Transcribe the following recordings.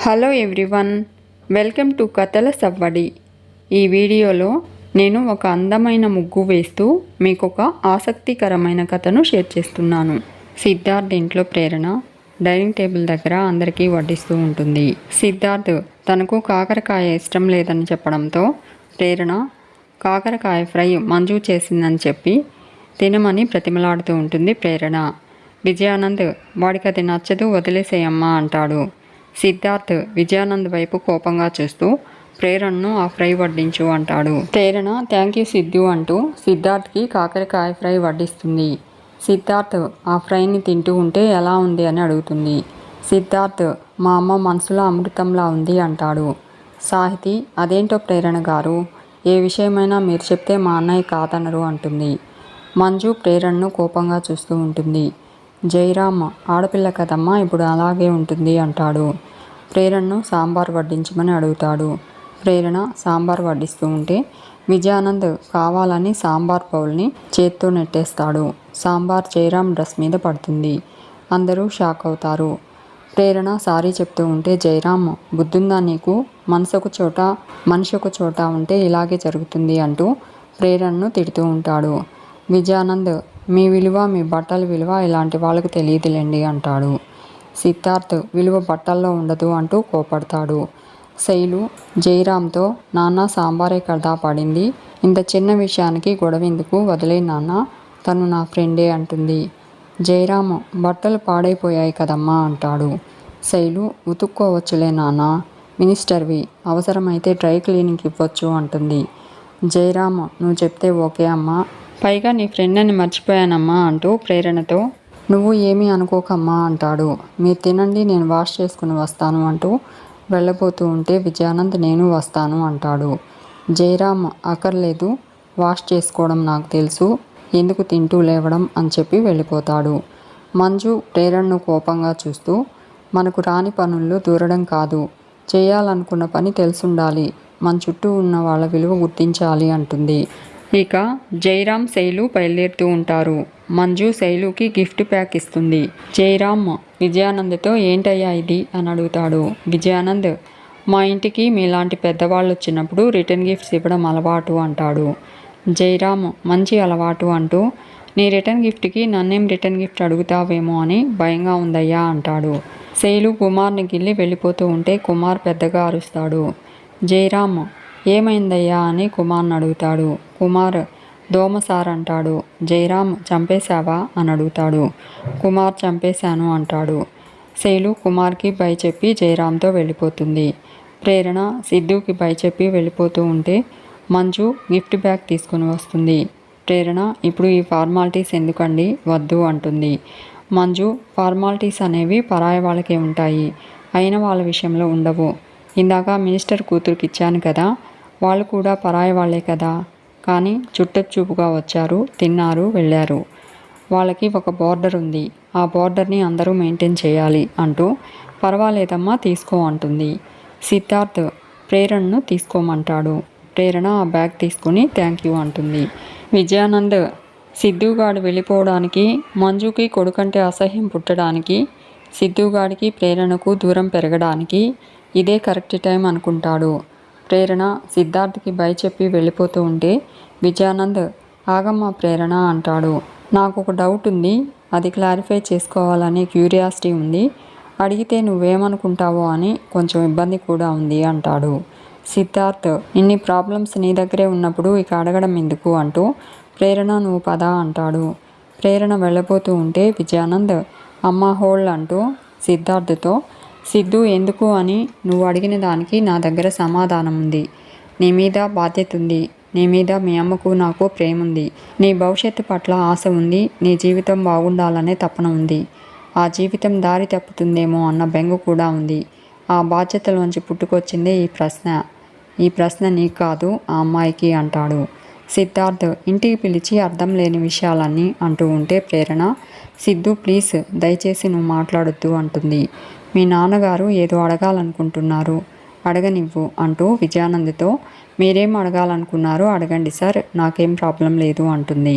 Hello everyone, welcome to కథల సవ్వడి. ఈ వీడియోలో నేను ఒక అందమైన ముగ్గు వేస్తూ మీకు ఒక ఆసక్తికరమైన కథను షేర్ చేస్తున్నాను. సిద్ధార్థ్ ఇంట్లో ప్రేరణ డైనింగ్ టేబుల్ దగ్గర అందరికీ వడ్డిస్తూ ఉంటుంది. సిద్ధార్థ్ తనకు కాకరకాయ ఇష్టం లేదని చెప్పడంతో ప్రేరణ కాకరకాయ ఫ్రై మంజు చేసిందని చెప్పి తినమని బ్రతిమలాడుతూ ఉంటుంది. ప్రేరణ విజయానంద్ వాడికి అది నచ్చదు, వదిలేసేయమ్మా అంటాడు. సిద్ధార్థ్ విజయానంద్ వైపు కోపంగా చూస్తూ ప్రేరణను ఆ ఫ్రై వడ్డించు అంటాడు. ప్రేరణ థ్యాంక్ యూ సిద్ధు అంటూ సిద్ధార్థ్కి కాకరకాయ ఫ్రై వడ్డిస్తుంది. సిద్ధార్థ్ ఆ ఫ్రైని తింటూ ఉంటే ఎలా ఉంది అని అడుగుతుంది. సిద్ధార్థ్ మా అమ్మ మనసులో అమృతంలా ఉంది అంటాడు. సాహితి అదేంటో ప్రేరణ గారు, ఏ విషయమైనా మీరు చెప్తే మా అన్నయ్య కాదనరు అంటుంది. మంజు ప్రేరణను కోపంగా చూస్తూ ఉంటుంది. జయరామ్ ఆడపిల్ల కదమ్మా, ఇప్పుడు అలాగే ఉంటుంది అంటాడు. ప్రేరణను సాంబార్ వడ్డించమని అడుగుతాడు. ప్రేరణ సాంబార్ వడ్డిస్తూ ఉంటే విజయానంద్ కావాలని సాంబార్ బౌల్ని చేత్తో నెట్టేస్తాడు. సాంబార్ జయరామ్ డ్రెస్ మీద పడుతుంది. అందరూ షాక్ అవుతారు. ప్రేరణ సారీ చెప్తూ ఉంటే జయరామ్ బుద్ధుందా నీకు, మనిషి ఒక చోట ఉంటే ఇలాగే జరుగుతుంది అంటూ ప్రేరణను తిడుతూ ఉంటాడు. విజయానంద్ మీ విలువ, మీ బట్టల విలువ ఇలాంటి వాళ్ళకు తెలియదులేండి అంటాడు. సిద్ధార్థ్ విలువ బట్టల్లో ఉండదు అంటూ కోపడతాడు. శైలు జయరామ్తో నాన్న సాంబారే కదా పడింది, ఇంత చిన్న విషయానికి గొడవ ఎందుకు, వదిలే నాన్న, తను నా ఫ్రెండే అంటుంది. జయరామ్ బట్టలు పాడైపోయాయి కదమ్మా అంటాడు. శైలు ఉతుక్కోవచ్చులే నాన్న, మినిస్టర్వి, అవసరమైతే డ్రై క్లీనింగ్ ఇవ్వచ్చు అంటుంది. జయరామ్ నువ్వు చెప్తే ఓకే అమ్మా, పైగా నీ ఫ్రెండ్ అని మర్చిపోయానమ్మా అంటూ ప్రేరణతో నువ్వు ఏమీ అనుకోకమ్మా అంటాడు. మీరు తినండి, నేను వాష్ చేసుకుని వస్తాను అంటూ వెళ్ళబోతూ ఉంటే విజయానంద్ నేను వస్తాను అంటాడు. జయరామ్ అక్కర్లేదు, వాష్ చేసుకోవడం నాకు తెలుసు, ఎందుకు తింటూ లేవడం అని చెప్పి వెళ్ళిపోతాడు. మంజు ప్రేరణను కోపంగా చూస్తూ మనకు రాని పనుల్లో దూరడం కాదు, చేయాలనుకున్న పని తెలుసుండాలి, మన చుట్టూ ఉన్న వాళ్ళ విలువ గుర్తించాలి అంటుంది. ఇక జయరామ్ శైలు బయలుదేరుతూ ఉంటారు. మంజు శైలుకి గిఫ్ట్ ప్యాక్ ఇస్తుంది. జయరామ్ విజయానంద్తో ఏంటయ్యా ఇది అని అడుగుతాడు. విజయానంద్ మా ఇంటికి మీలాంటి పెద్దవాళ్ళు వచ్చినప్పుడు రిటర్న్ గిఫ్ట్స్ ఇవ్వడం అలవాటు అంటాడు. జయరామ్ మంచి అలవాటు అంటూ నీ రిటర్న్ గిఫ్ట్కి నన్నేం రిటర్న్ గిఫ్ట్ అడుగుతావేమో అని భయంగా ఉందయ్యా అంటాడు. శైలు కుమార్ని గిల్లి వెళ్ళిపోతూ ఉంటే కుమార్ పెద్దగా అరుస్తాడు. జయరామ్ ఏమైందయ్యా అని కుమార్ని అడుగుతాడు. కుమార్ దోమ సార్ అంటాడు. జయరామ్ చంపేశావా అని అడుగుతాడు. కుమార్ చంపేశాను అంటాడు. శైలు కుమార్కి బై చెప్పి జయరామ్తో వెళ్ళిపోతుంది. ప్రేరణ సిద్ధుకి బై చెప్పి వెళ్ళిపోతూ ఉంటే మంజు గిఫ్ట్ బ్యాగ్ తీసుకుని వస్తుంది. ప్రేరణ ఇప్పుడు ఈ ఫార్మాలిటీస్ ఎందుకండి, వద్దు అంటుంది. మంజు ఫార్మాలిటీస్ అనేవి పరాయి వాళ్ళకే ఉంటాయి, అయిన వాళ్ళ విషయంలో ఉండవు. ఇందాక మినిస్టర్ కూతురికి ఇచ్చాను కదా, వాళ్ళు కూడా పరాయి వాళ్ళే కదా, కానీ చుట్టచూపుగా వచ్చారు, తిన్నారు, వెళ్ళారు. వాళ్ళకి ఒక బార్డర్ ఉంది, ఆ బార్డర్ని అందరూ మెయింటైన్ చేయాలి అంటూ పర్వాలేదమ్మా తీసుకో అంటుంది. సిద్ధార్థ్ ప్రేరణను తీసుకోమంటాడు. ప్రేరణ ఆ బ్యాగ్ తీసుకుని థ్యాంక్ యూ అంటుంది. విజయానంద్ సిద్ధుగాడు వెళ్ళిపోవడానికి, మంజుకి కొడుకంటే అసహ్యం పుట్టడానికి, సిద్ధుగాడికి ప్రేరణకు దూరం పెరగడానికి ఇదే కరెక్ట్ టైం అనుకుంటాడు. ప్రేరణ సిద్ధార్థ్కి బై చెప్పి వెళ్ళిపోతూ ఉంటే విజయానంద్ ఆగమ్మ ప్రేరణ అంటాడు. నాకు ఒక డౌట్ ఉంది, అది క్లారిఫై చేసుకోవాలని క్యూరియాసిటీ ఉంది, అడిగితే నువ్వేమనుకుంటావో అని కొంచెం ఇబ్బంది కూడా ఉంది అంటాడు. సిద్ధార్థ్ ఇన్ని ప్రాబ్లమ్స్ నీ దగ్గరే ఉన్నప్పుడు ఇక అడగడం ఎందుకు అంటూ ప్రేరణ నువ్వు పద అంటాడు. ప్రేరణ వెళ్ళబోతూ ఉంటే విజయానంద్ అమ్మ హోల్డ్ అంటూ సిద్ధార్థ్తో సిద్ధు ఎందుకు అని నువ్వు అడిగిన దానికి నా దగ్గర సమాధానం ఉంది, నీ మీద బాధ్యత ఉంది, నీ మీద మీ అమ్మకు నాకు ప్రేమ ఉంది, నీ భవిష్యత్తు పట్ల ఆశ ఉంది, నీ జీవితం బాగుండాలనే తపన ఉంది, ఆ జీవితం దారి తప్పుతుందేమో అన్న బెంగ కూడా ఉంది, ఆ బాధ్యతలోంచి పుట్టుకొచ్చిందే ఈ ప్రశ్న నీకు కాదు, ఆ అమ్మాయికి అంటాడు. సిద్ధార్థ్ ఇంటికి పిలిచి అర్థం లేని విషయాలన్నీ అంటూ ఉంటే ప్రేరణ సిద్ధు ప్లీజ్ దయచేసి నువ్వు మాట్లాడొద్దు అంటుంది. మీ నాన్నగారు ఏదో అడగాలనుకుంటున్నారు, అడగనివ్వు అంటూ విజయానంద్తో మీరేం అడగాలనుకున్నారో అడగండి సార్, నాకేం ప్రాబ్లం లేదు అంటుంది.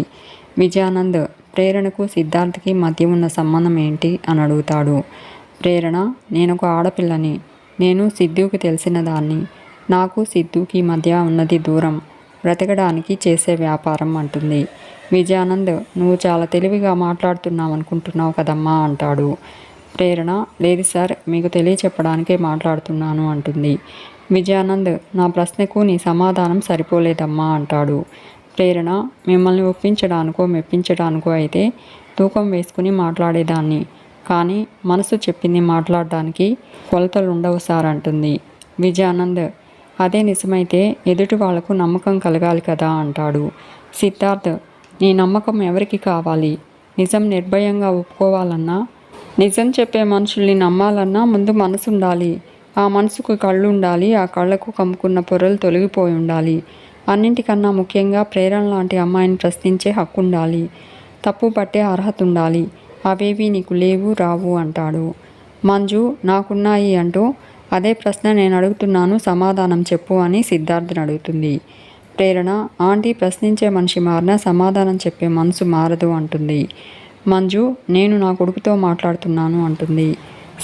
విజయానంద్ ప్రేరణకు సిద్ధార్థ్కి మధ్య ఉన్న సంబంధం ఏంటి అని అడుగుతాడు. ప్రేరణ నేనొక ఆడపిల్లని, నేను సిద్ధుకి తెలిసిన దాన్ని. నాకు సిద్ధుకి మధ్య ఉన్నది దూరం, బ్రతకడానికి చేసే వ్యాపారం అంటుంది. విజయానంద్, నువ్వు చాలా తెలివిగా మాట్లాడుతున్నావు అనుకుంటున్నావు కదమ్మా అంటాడు. ప్రేరణ, లేదు సార్, మీకు తెలియచెప్పడానికే మాట్లాడుతున్నాను అంటుంది. విజయానంద్, నా ప్రశ్నకు నీ సమాధానం సరిపోలేదమ్మా అంటాడు. ప్రేరణ, మిమ్మల్ని ఒప్పించడానికో మెప్పించడానికో అయితే తూకం వేసుకుని మాట్లాడేదాన్ని, కానీ మనసు చెప్పింది మాట్లాడడానికి కొలతలు ఉండవు సార్ అంటుంది. విజయానంద్, అదే నిజమైతే ఎదుటి వాళ్లకు నమ్మకం కలగాలి కదా అంటాడు. సిద్ధార్థ్, నీ నమ్మకం ఎవరికి కావాలి? నిజం నిర్భయంగా ఒప్పుకోవాలన్నా, నిజం చెప్పే మనుషుల్ని నమ్మాలన్నా ముందు మనసు ఉండాలి. ఆ మనసుకు కళ్ళు ఉండాలి. ఆ కళ్ళకు కమ్ముకున్న పొరలు తొలగిపోయి ఉండాలి. అన్నింటికన్నా ముఖ్యంగా ప్రేరణ లాంటి అమ్మాయిని ప్రశ్నించే హక్కు ఉండాలి. తప్పు పట్టే అర్హత ఉండాలి. అవేవి నీకు లేవు, రావు అంటాడు. మంజు, నాకున్నాయి అంటూ, అదే ప్రశ్న నేను అడుగుతున్నాను, సమాధానం చెప్పు అని సిద్ధార్థని అడుగుతుంది. ప్రేరణ, ఆంటీ, ప్రశ్నించే మనిషి మారినా సమాధానం చెప్పే మనసు మారదు అంటుంది. మంజు, నేను నా కొడుకుతో మాట్లాడుతున్నాను అంటుంది.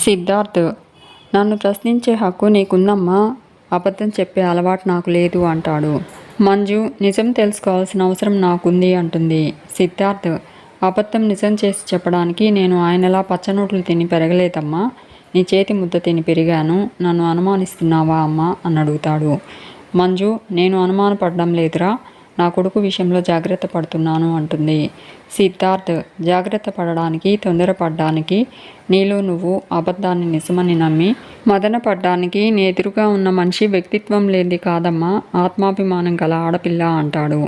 సిద్ధార్థ్, నన్ను ప్రశ్నించే హక్కు నీకుందమ్మా, అబద్ధం చెప్పే అలవాటు నాకు లేదు అంటాడు. మంజు, నిజం తెలుసుకోవాల్సిన అవసరం నాకుంది అంటుంది. సిద్ధార్థ్, అబద్ధం నిజం చేసి చెప్పడానికి నేను ఆయనలా పచ్చనోట్లు తిని పెరగలేదమ్మా, నీ చేతి ముద్ద తిని పెరిగాను. నన్ను అనుమానిస్తున్నావా అమ్మా అని అడుగుతాడు. మంజు, నేను అనుమానపడడం లేదురా, నా కొడుకు విషయంలో జాగ్రత్త పడుతున్నాను అంటుంది. సిద్ధార్థ్, జాగ్రత్త పడడానికి, తొందరపడ్డానికి, నీలో నువ్వు అబద్ధాన్ని నిజమని నమ్మి మదన పడ్డానికి నీ ఎదురుగా ఉన్న మనిషి వ్యక్తిత్వం లేనిది కాదమ్మా, ఆత్మాభిమానం గల ఆడపిల్ల అంటాడు.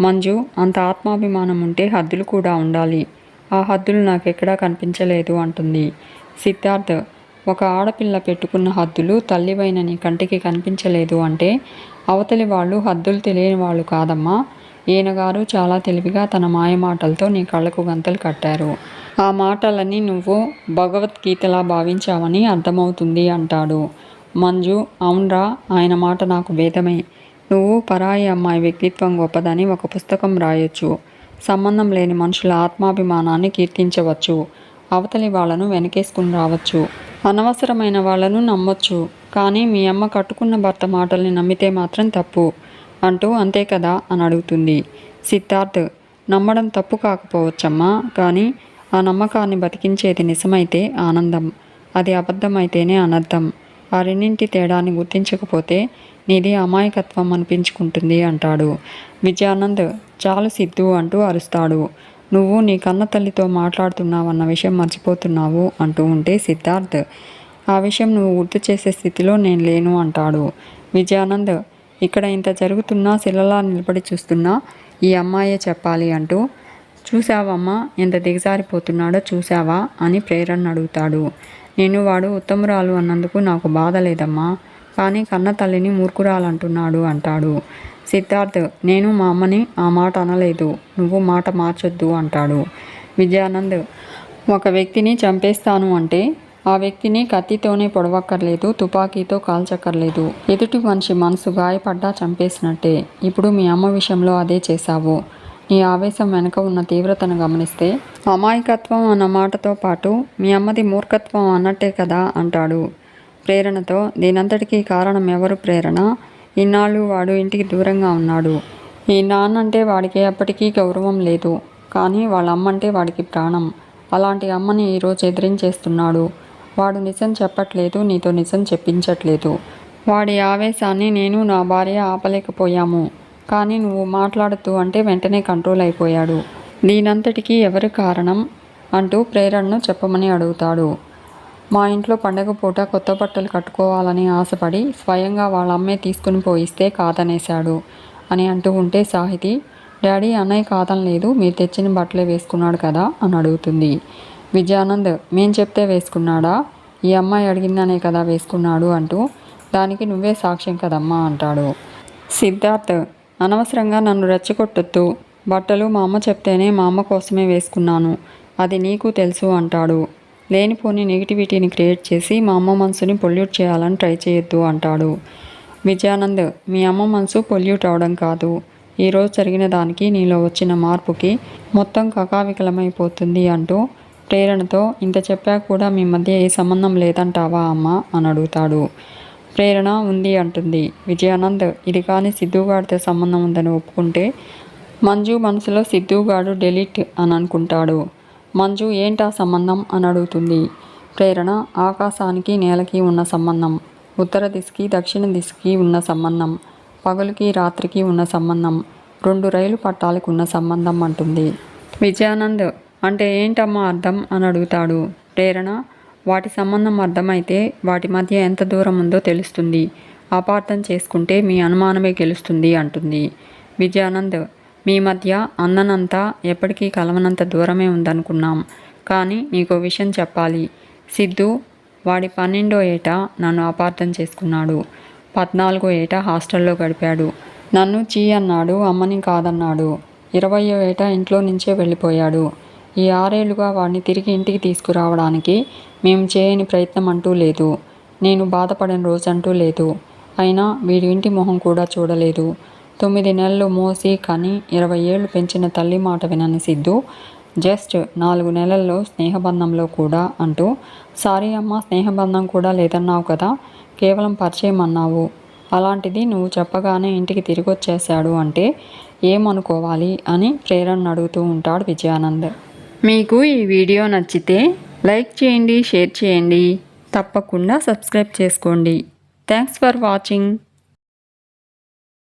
మంజు, అంత ఆత్మాభిమానం ఉంటే హద్దులు కూడా ఉండాలి. ఆ హద్దులు నాకెక్కడా కనిపించలేదు అంటుంది. సిద్ధార్థ్, ఒక ఆడపిల్ల పెట్టుకున్న హద్దులు తల్లివైన నీ కంటికి కనిపించలేదు అంటే అవతలి వాళ్ళు హద్దులు తెలియని వాళ్ళు కాదమ్మా. ఈయనగారు చాలా తెలివిగా తన మాయమాటలతో నీ కళ్ళకు గంతలు కట్టారు. ఆ మాటలన్నీ నువ్వు భగవద్గీతలా భావించావని అర్థమవుతుంది అంటాడు. మంజు, అవునరా, ఆయన మాట నాకు వేదమే. నువ్వు పరాయి అమ్మాయి వ్యక్తిత్వం గొప్పదని ఒక పుస్తకం రాయొచ్చు. సంబంధం లేని మనుషుల ఆత్మాభిమానాన్ని కీర్తించవచ్చు. అవతలి వాళ్ళను వెనకేసుకుని రావచ్చు. అనవసరమైన వాళ్ళను నమ్మొచ్చు. కానీ మీ అమ్మ కట్టుకున్న భర్త మాటల్ని నమ్మితే మాత్రం తప్పు అంటూ, అంతే కదా అని అడుగుతుంది. సిద్ధార్థ్, నమ్మడం తప్పు కాకపోవచ్చమ్మా, కానీ ఆ నమ్మకాన్ని బతికించేది నిజమైతే ఆనందం, అది అబద్ధమైతేనే అనర్థం. ఆ రెండింటి తేడాన్ని గుర్తించకపోతే నీది అమాయకత్వం అనిపించుకుంటుంది అంటాడు. విజయానంద్, చాలు సిద్ధు అంటూ అరుస్తాడు. నువ్వు నీ కన్న తల్లితో మాట్లాడుతున్నావన్న విషయం మర్చిపోతున్నావు అంటూ ఉంటే సిద్ధార్థ్, ఆ విషయం నువ్వు గుర్తు చేసే స్థితిలో నేను లేను అంటాడు. విజయానంద్, ఇక్కడ ఇంత జరుగుతున్నా శిలలా నిలబడి చూస్తున్నా ఈ అమ్మాయే చెప్పాలి అంటూ, చూసావమ్మా ఎంత దిగజారిపోతున్నాడో చూసావా అని ప్రేరణ అడుగుతాడు. నేను వాడు ఉత్తమురాలు అన్నందుకు నాకు బాధ లేదమ్మా, కానీ కన్న తల్లిని మూర్ఖురాలంటున్నాడు అంటాడు. సిద్ధార్థ్, నేను మా అమ్మని ఆ మాట అనలేదు, నువ్వు మాట మార్చొద్దు అంటాడు. విజయానంద్, ఒక వ్యక్తిని చంపేస్తాను అంటే ఆ వ్యక్తిని కత్తితోనే పొడవక్కర్లేదు, తుపాకీతో కాల్చక్కర్లేదు. ఎదుటి మనిషి మనసు గాయపడ్డా చంపేసినట్టే. ఇప్పుడు మీ అమ్మ విషయంలో అదే చేశావు. నీ ఆవేశం వెనక ఉన్న తీవ్రతను గమనిస్తే అమాయకత్వం అన్న మాటతో పాటు మీ అమ్మది మూర్ఖత్వం అన్నట్టే కదా అంటాడు. ప్రేరణతో, దీనంతటికీ కారణం ఎవరు ప్రేరణ? ఇన్నాళ్ళు వాడు ఇంటికి దూరంగా ఉన్నాడు. ఈ నాన్నంటే వాడికి ఎప్పటికీ గౌరవం లేదు, కానీ వాళ్ళ అమ్మంటే వాడికి ప్రాణం. అలాంటి అమ్మని ఈరోజు ఎదిరించేస్తున్నాడు. వాడు నిజం చెప్పట్లేదు, నీతో నిజం చెప్పించట్లేదు. వాడి ఆవేశాన్ని నేను నా భార్య ఆపలేకపోయాము, కానీ నువ్వు మాట్లాడుతూ అంటే వెంటనే కంట్రోల్ అయిపోయాడు. దీనంతటికీ ఎవరు కారణం అంటూ ప్రేరణను చెప్పమని అడుగుతాడు. మా ఇంట్లో పండగ పూట కొత్త బట్టలు కట్టుకోవాలని ఆశపడి స్వయంగా వాళ్ళ అమ్మే తీసుకుని పోయిస్తే కాదనేశాడు అని అంటూ ఉంటే సాహితి, డాడీ, అన్నయ్య కాదనలేదు, మీరు తెచ్చిన బట్టలే వేసుకున్నాడు కదా అని అడుగుతుంది. విజయానంద్, మేం చెప్తే వేసుకున్నాడా? ఈ అమ్మాయి అడిగిందనే కదా వేసుకున్నాడు అంటూ, దానికి నువ్వే సాక్ష్యం కదమ్మా అంటాడు. సిద్ధార్థ్, అనవసరంగా నన్ను రెచ్చగొట్టొద్దు. బట్టలు మా అమ్మ చెప్తేనే మా అమ్మ కోసమే వేసుకున్నాను, అది నీకు తెలుసు అంటాడు. లేనిపోని నెగిటివిటీని క్రియేట్ చేసి మా అమ్మ మనసుని పొల్యూట్ చేయాలని ట్రై చేయొద్దు అంటాడు. విజయానంద్, మీ అమ్మ మనసు పొల్యూట్ అవడం కాదు, ఈరోజు జరిగిన దానికి నీలో వచ్చిన మార్పుకి మొత్తం కకావికలమైపోతుంది అంటూ, ప్రేరణతో ఇంత చెప్పాక కూడా మీ మధ్య ఏ సంబంధం లేదంటావా అమ్మా అని అడుగుతాడు. ప్రేరణ ఉంది అంటుంది. విజయానంద్ ఇది కానీ సిద్ధుగాడితో సంబంధం ఉందని ఒప్పుకుంటే మంజు మనసులో సిద్ధుగాడు డెలీట్ అని అనుకుంటాడు. మంజు ఏంటా సంబంధం అని అడుగుతుంది. ప్రేరణ ఆకాశానికి నేలకి ఉన్న సంబంధం, ఉత్తర దిశకి దక్షిణ దిశకి ఉన్న సంబంధం, పగలుకి రాత్రికి ఉన్న సంబంధం, 2 రైలు పట్టాలకు ఉన్న సంబంధం అంటుంది. విజయానంద్ అంటే ఏంటమ్మా అర్థం అని అడుగుతాడు. ప్రేరణ వాటి సంబంధం అర్థమైతే వాటి మధ్య ఎంత దూరం ఉందో తెలుస్తుంది. అపార్థం చేసుకుంటే మీ అనుమానమే గెలుస్తుంది అంటుంది. విజయానంద్ మీ మధ్య అందనంత ఎప్పటికీ కలవనంత దూరమే ఉందనుకున్నాం. కానీ నీకో విషయం చెప్పాలి. సిద్ధు వాడి 12వ ఏట నన్ను అపార్థం చేసుకున్నాడు. 14వ ఏట హాస్టల్లో గడిపాడు. నన్ను చీ అన్నాడు, అమ్మని కాదన్నాడు. 20వ ఏట ఇంట్లో నుంచే వెళ్ళిపోయాడు. ఈ 6 ఏళ్లుగా వాడిని తిరిగి ఇంటికి తీసుకురావడానికి మేము చేయని ప్రయత్నం అంటూ లేదు. నేను బాధపడిన రోజంటూ లేదు. అయినా వీడి ఇంటి మొహం కూడా చూడలేదు. 9 నెలలు మోసి కని 20 ఏళ్లు పెంచిన తల్లి మాట వినని సిద్ధు జస్ట్ 4 నెలల్లో స్నేహబంధంలో కూడా అంటూ సారీ అమ్మ స్నేహబంధం కూడా లేదన్నావు కదా, కేవలం పరిచయం అన్నావు. అలాంటిది నువ్వు చెప్పగానే ఇంటికి తిరిగి వచ్చేసాడు అంటే ఏమనుకోవాలి అని ప్రేరణ అడుగుతూ ఉంటాడు విజయానంద్. మీకు ఈ వీడియో నచ్చితే లైక్ చేయండి, షేర్ చేయండి, తప్పకుండా సబ్స్క్రైబ్ చేసుకోండి. Thanks for watching.